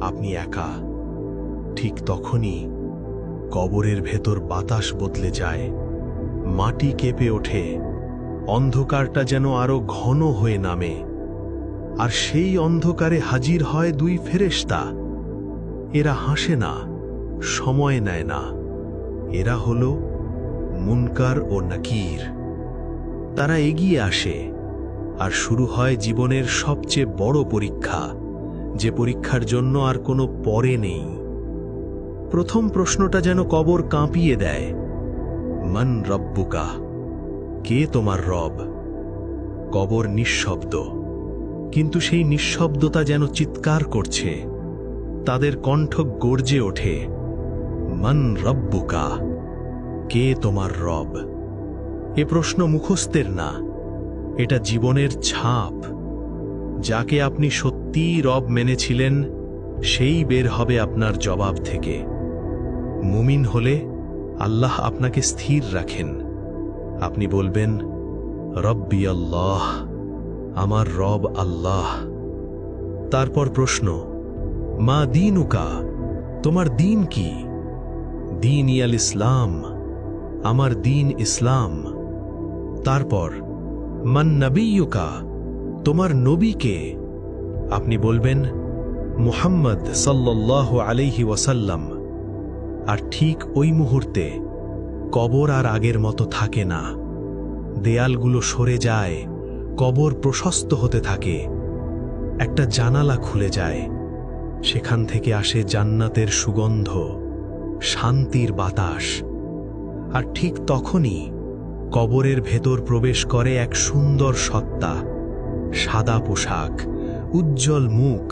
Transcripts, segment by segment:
আপনি একা। ঠিক তখনই কবরের ভেতর বাতাস বদলে যায়, মাটি কেঁপে ওঠে, অন্ধকারটা যেন আরো ঘন হয়ে নামে। আর সেই অন্ধকারে হাজির হয় দুই ফেরেশতা। এরা হাসে না, সময় নেয় না। এরা হলো মুনকার ও নাকির। তারা এগিয়ে আসে, আর শুরু হয় জীবনের সবচেয়ে বড় পরীক্ষা, যে পরীক্ষার জন্য আর কোনো পরে নেই। প্রথম প্রশ্নটা যেন কবর কাঁপিয়ে দেয়, মান রব্বুকা, কে তোমার রব? কবর নিঃশব্দ, কিন্তু সেই নিঃশব্দতা যেন চিৎকার করছে। তাদের কণ্ঠ গর্জে ওঠে, মান রব্বুকা, কে তোমার রব? এ প্রশ্ন মুখস্থের না, এটা জীবনের ছাপ। যাকে আপনি সত্যিই রব মেনেছিলেন, সেই বের হবে আপনার জবাব থেকে। মুমিন হলে আল্লাহ আপনাকে স্থির রাখেন। আপনি বলবেন, রব্বি আল্লাহ, আমার রব আল্লাহ। তারপর প্রশ্ন, মা দীনুকা, তোমার দিন কি? দিন ইয়াল ইসলাম, আমার দিন ইসলাম। তারপর, মান নবিয়ুকা, তোমার নবী কে? আপনি বলবেন, মুহাম্মদ সাল্লাল্লাহু আলাইহি ওয়াসাল্লাম। আর ঠিক ওই মুহূর্তে কবর আর আগের মতো থাকে না। দেয়ালগুলো সরে যায়, কবর প্রশস্ত হতে থাকে। একটা জানালা খুলে যায়, সেখান থেকে আসে জান্নাতের সুগন্ধ, শান্তির বাতাস। আর ঠিক তখনই কবরের ভেতর প্রবেশ করে এক সুন্দর সত্তা, সাদা পোশাক, উজ্জ্বল মুখ,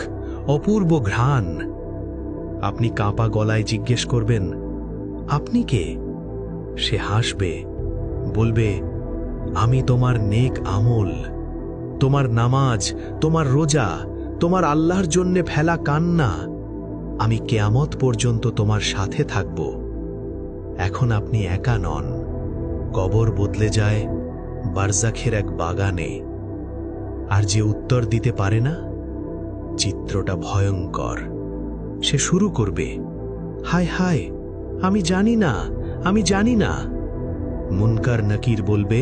অপূর্ব ঘ্রাণ। আপনি কাঁপা গলায় জিজ্ঞেস করবেন, আপনি কে? সে হাসবে, বলবে, আমি তোমার নেক আমল, তোমার নামাজ, তোমার রোজা, তোমার আল্লাহর জন্যে ফেলা কান্না। আমি কিয়ামত পর্যন্ত তোমার সাথে থাকব। এখন আপনি একা নন, কবর বদলে যায় বারজাখের এক বাগানে। আর যে উত্তর দিতে পারে না, চিত্রটা ভয়ঙ্কর। সে শুরু করবে, হায় হায়, আমি জানি না, আমি জানি না। মুনকার নাকির বলবে,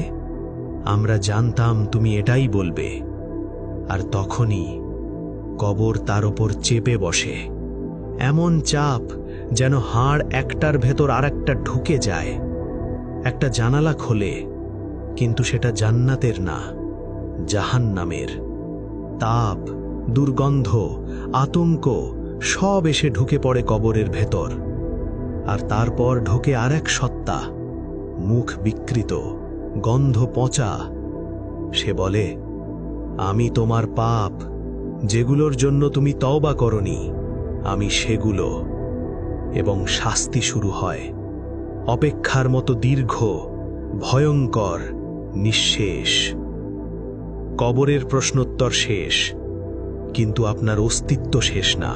আমরা জানতাম তুমি এটাই বলবে। আর তখনই কবর তার ওপর চেপে বসে, এমন চাপ যেন হাড় একটার ভেতর আরেকটা ঢুকে যায়। একটা জানালা খোলে, কিন্তু সেটা জান্নাতের না, জাহান্নামের। তাপ, দুর্গন্ধ, আতঙ্ক সব এসে ঢুকে পড়ে কবরের ভেতর। আর তারপর ঢোকে আরেক সত্তা, মুখ বিকৃত, গন্ধ পচা। সে বলে, আমি তোমার পাপ, যেগুলোর জন্য তুমি তওবা করনি, আমি সেগুলো। এবং শাস্তি শুরু হয়, অপেক্ষার মতো দীর্ঘ, ভয়ঙ্কর, নিঃশেষ। কবরের প্রশ্নোত্তর শেষ, কিন্তু আপনার অস্তিত্ব শেষ না।